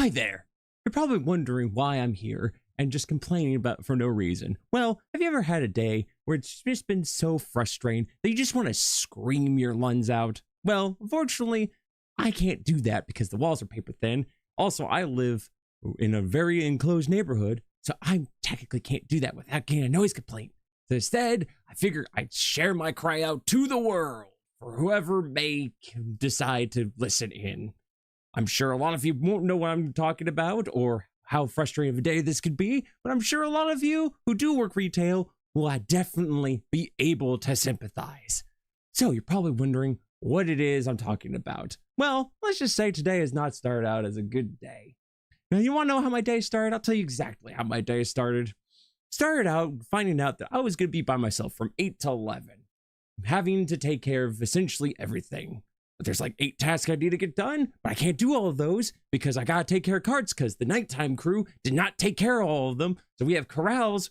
Hi there. You're probably wondering why I'm here and just complaining about for no reason. Well, have you ever had a day where it's just been so frustrating that you just want to scream your lungs out? Well, unfortunately, I can't do that because the walls are paper thin. Also, I live in a very enclosed neighborhood, so I technically can't do that without getting a noise complaint. So instead, I figure I'd share my cry out to the world for whoever may decide to listen in. I'm sure a lot of you won't know what I'm talking about or how frustrating of a day this could be, but I'm sure a lot of you who do work retail will definitely be able to sympathize. So you're probably wondering what it is I'm talking about. Well, let's just say today has not started out as a good day. Now, you want to know how my day started? I'll tell you exactly how my day started. Started out finding out that I was going to be by myself from 8 to 11, having to take care of essentially everything. But there's like 8 tasks I need to get done, but I can't do all of those because I got to take care of carts because the nighttime crew did not take care of all of them. So we have corrals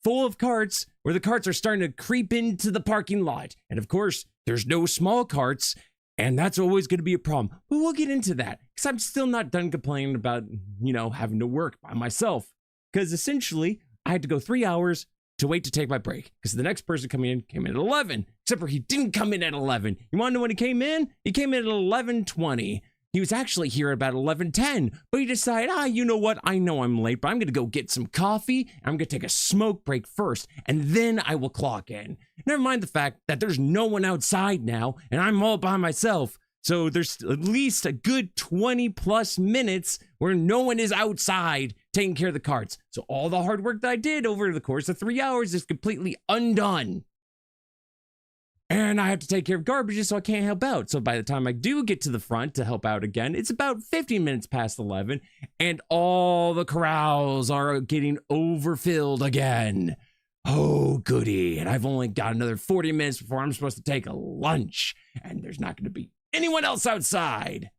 full of carts where the carts are starting to creep into the parking lot. And of course, there's no small carts, and that's always going to be a problem. But we'll get into that because I'm still not done complaining about, having to work by myself. Because essentially, I had to go 3 hours to wait to take my break because the next person coming in came in at 11, except for he didn't come in at 11. You want to know when he came in? He came in at 11:20. He was actually here at about 11:10, but he decided, you know what? I know I'm late, but I'm going to go get some coffee. And I'm going to take a smoke break first, and then I will clock in. Never mind the fact that there's no one outside now, and I'm all by myself. So there's at least a good 20 plus minutes where no one is outside taking care of the carts. So all the hard work that I did over the course of 3 hours is completely undone. And I have to take care of garbage, so I can't help out. So by the time I do get to the front to help out again, it's about 15 minutes past 11, and all the corrals are getting overfilled again. Oh, goody. And I've only got another 40 minutes before I'm supposed to take a lunch, and there's not going to be anyone else outside.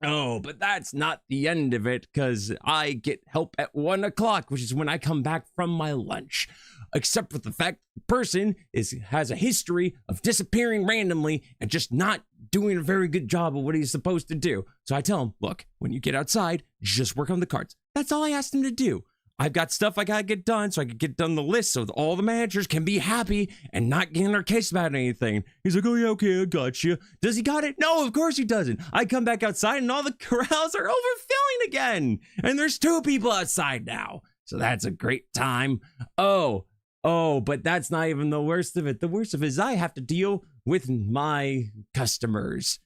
Oh, but that's not the end of it, because I get help at 1 o'clock, which is when I come back from my lunch. Except for the fact the person has a history of disappearing randomly and just not doing a very good job of what he's supposed to do. So I tell him, look, when you get outside, just work on the carts. That's all I asked him to do. I've got stuff I gotta get done, so I can get done the list so that all the managers can be happy and not get in their case about anything. He's like, oh yeah, okay, I got you. Does he got it? No, of course he doesn't. I come back outside and all the corrals are overfilling again. And there's 2 people outside now. So that's a great time. Oh, but that's not even the worst of it. The worst of it is I have to deal with my customers.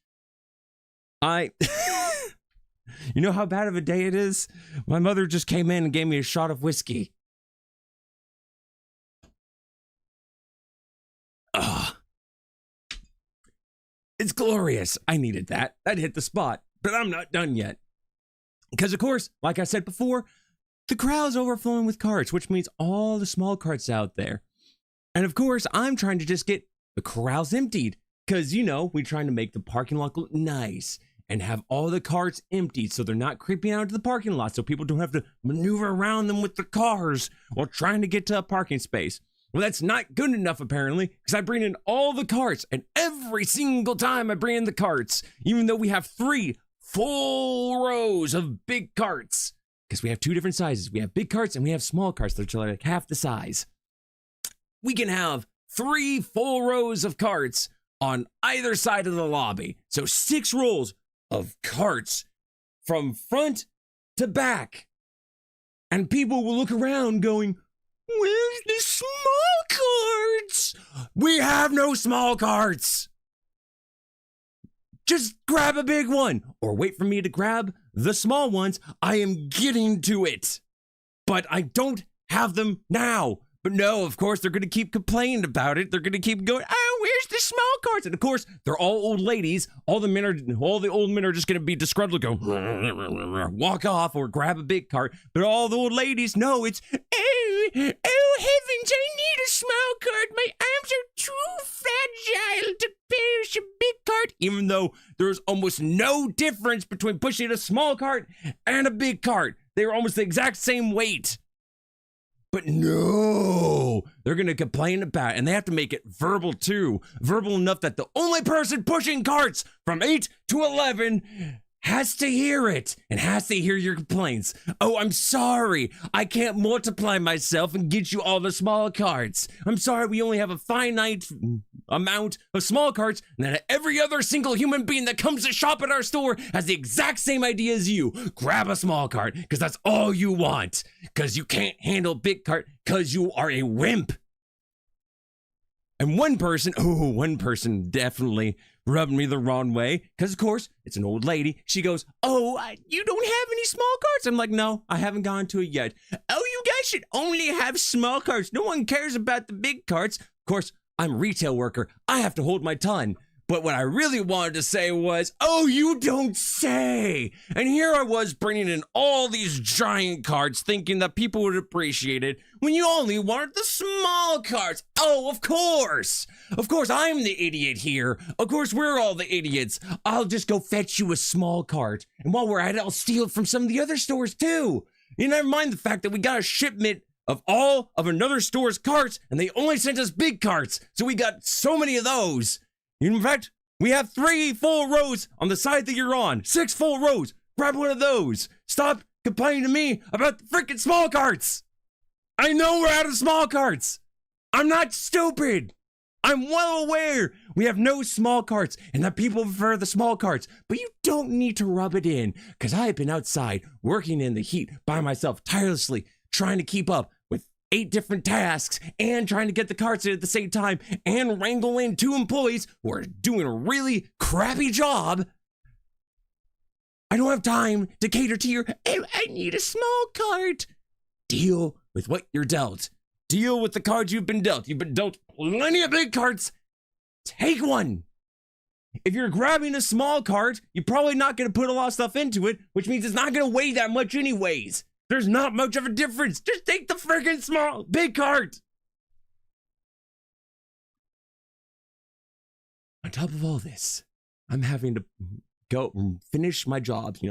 You know how bad of a day it is? My mother just came in and gave me a shot of whiskey. Ugh. It's glorious. I needed that. That hit the spot. But I'm not done yet. Because, of course, like I said before, the crowd's overflowing with carts, which means all the small carts out there. And, of course, I'm trying to just get the corrals emptied. Because, we're trying to make the parking lot look nice and have all the carts emptied so they're not creeping out into the parking lot so people don't have to maneuver around them with the cars while trying to get to a parking space. Well, that's not good enough, apparently, because I bring in all the carts, and every single time I bring in the carts, even though we have 3 full rows of big carts, because we have 2 different sizes. We have big carts and we have small carts that are like half the size. We can have 3 full rows of carts on either side of the lobby. So 6 rows of carts from front to back. And people will look around going, where's the small carts? We have no small carts. Just grab a big one or wait for me to grab the small ones. I am getting to it, but I don't have them now. But no, of course, they're going to keep complaining about it. They're going to keep going, oh, where's the small carts? And of course, they're all old ladies. All the old men are just going to be disgruntled, go, walk off or grab a big cart. But all the old ladies know it's, oh, heavens, I need a small cart. My arms are too fragile to push a big cart. Even though there's almost no difference between pushing a small cart and a big cart. They're almost the exact same weight. But no, they're going to complain about it, and they have to make it verbal too. Verbal enough that the only person pushing carts from 8 to 11 has to hear it and has to hear your complaints. Oh, I'm sorry. I can't multiply myself and get you all the small carts. I'm sorry, we only have a finite amount of small carts, and then every other single human being that comes to shop at our store has the exact same idea as you. Grab a small cart, because that's all you want. Because you can't handle big cart, because you are a wimp. And one person definitely rubbed me the wrong way. Because, of course, it's an old lady. She goes, oh, you don't have any small carts? I'm like, no, I haven't gone to it yet. Oh, you guys should only have small carts. No one cares about the big carts. Of course, I'm a retail worker. I have to hold my tongue. But what I really wanted to say was, oh, you don't say. And here I was bringing in all these giant carts thinking that people would appreciate it when you only wanted the small carts. Oh, of course. Of course, I'm the idiot here. Of course, we're all the idiots. I'll just go fetch you a small cart. And while we're at it, I'll steal it from some of the other stores too. You never mind the fact that we got a shipment of all of another store's carts and they only sent us big carts. So we got so many of those. In fact, we have 3 full rows on the side that you're on. 6 full rows. Grab one of those. Stop complaining to me about the freaking small carts. I know we're out of small carts. I'm not stupid. I'm well aware we have no small carts and that people prefer the small carts. But you don't need to rub it in, because I have been outside working in the heat by myself tirelessly, trying to keep up with 8 different tasks and trying to get the carts in at the same time and wrangle in 2 employees who are doing a really crappy job. I don't have time to cater to your, oh, I need a small cart. Deal with what you're dealt. Deal with the cards you've been dealt. You've been dealt plenty of big carts. Take one. If you're grabbing a small cart, you're probably not going to put a lot of stuff into it, which means it's not going to weigh that much anyways. There's not much of a difference. Just take the freaking big cart. On top of all this, I'm having to go finish my jobs,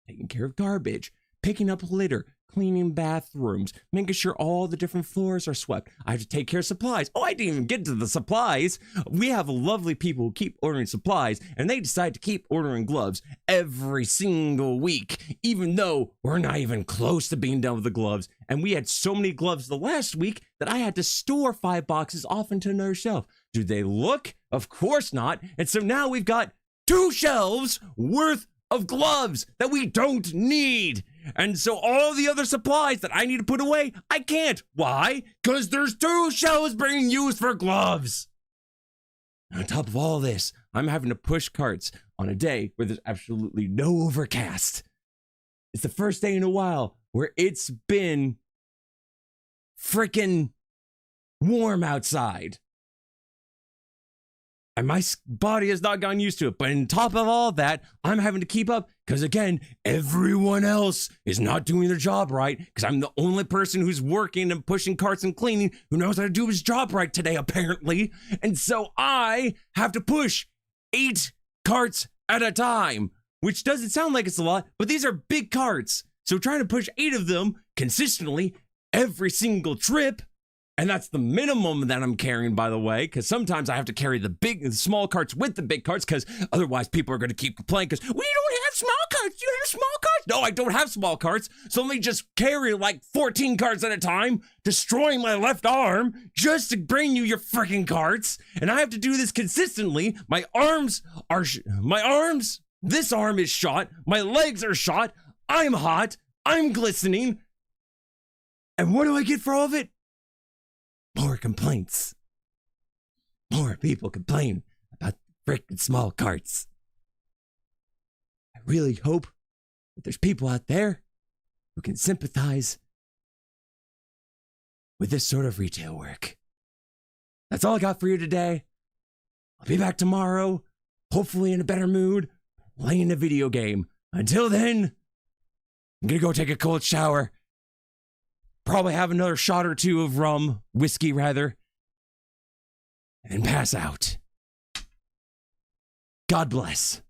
taking care of garbage, picking up litter, cleaning bathrooms, making sure all the different floors are swept. I have to take care of supplies. Oh, I didn't even get to the supplies. We have lovely people who keep ordering supplies, and they decide to keep ordering gloves every single week, even though we're not even close to being done with the gloves. And we had so many gloves the last week that I had to store 5 boxes off into another shelf. Do they look? Of course not. And so now we've got 2 shelves worth of gloves that we don't need. And so all the other supplies that I need to put away, I can't. Why? Because there's 2 shelves being used for gloves. On top of all this, I'm having to push carts on a day where there's absolutely no overcast. It's the first day in a while where it's been freaking warm outside. And my body has not gotten used to it. But on top of all that, I'm having to keep up because, again, everyone else is not doing their job right because I'm the only person who's working and pushing carts and cleaning who knows how to do his job right today, apparently. And so I have to push 8 carts at a time, which doesn't sound like it's a lot, but these are big carts. So trying to push 8 of them consistently every single trip. And that's the minimum that I'm carrying, by the way, because sometimes I have to carry the small carts with the big carts because otherwise people are going to keep complaining because we don't have small carts. You have small carts? No, I don't have small carts. So let me just carry like 14 carts at a time, destroying my left arm just to bring you your freaking carts. And I have to do this consistently. My arms, this arm is shot. My legs are shot. I'm hot. I'm glistening. And what do I get for all of it? More complaints. More people complain about the freaking small carts. I really hope that there's people out there who can sympathize with this sort of retail work. That's all I got for you today. I'll be back tomorrow, hopefully in a better mood, playing a video game. Until then, I'm gonna go take a cold shower. Probably have another shot or 2 of whiskey rather, and then pass out. God bless.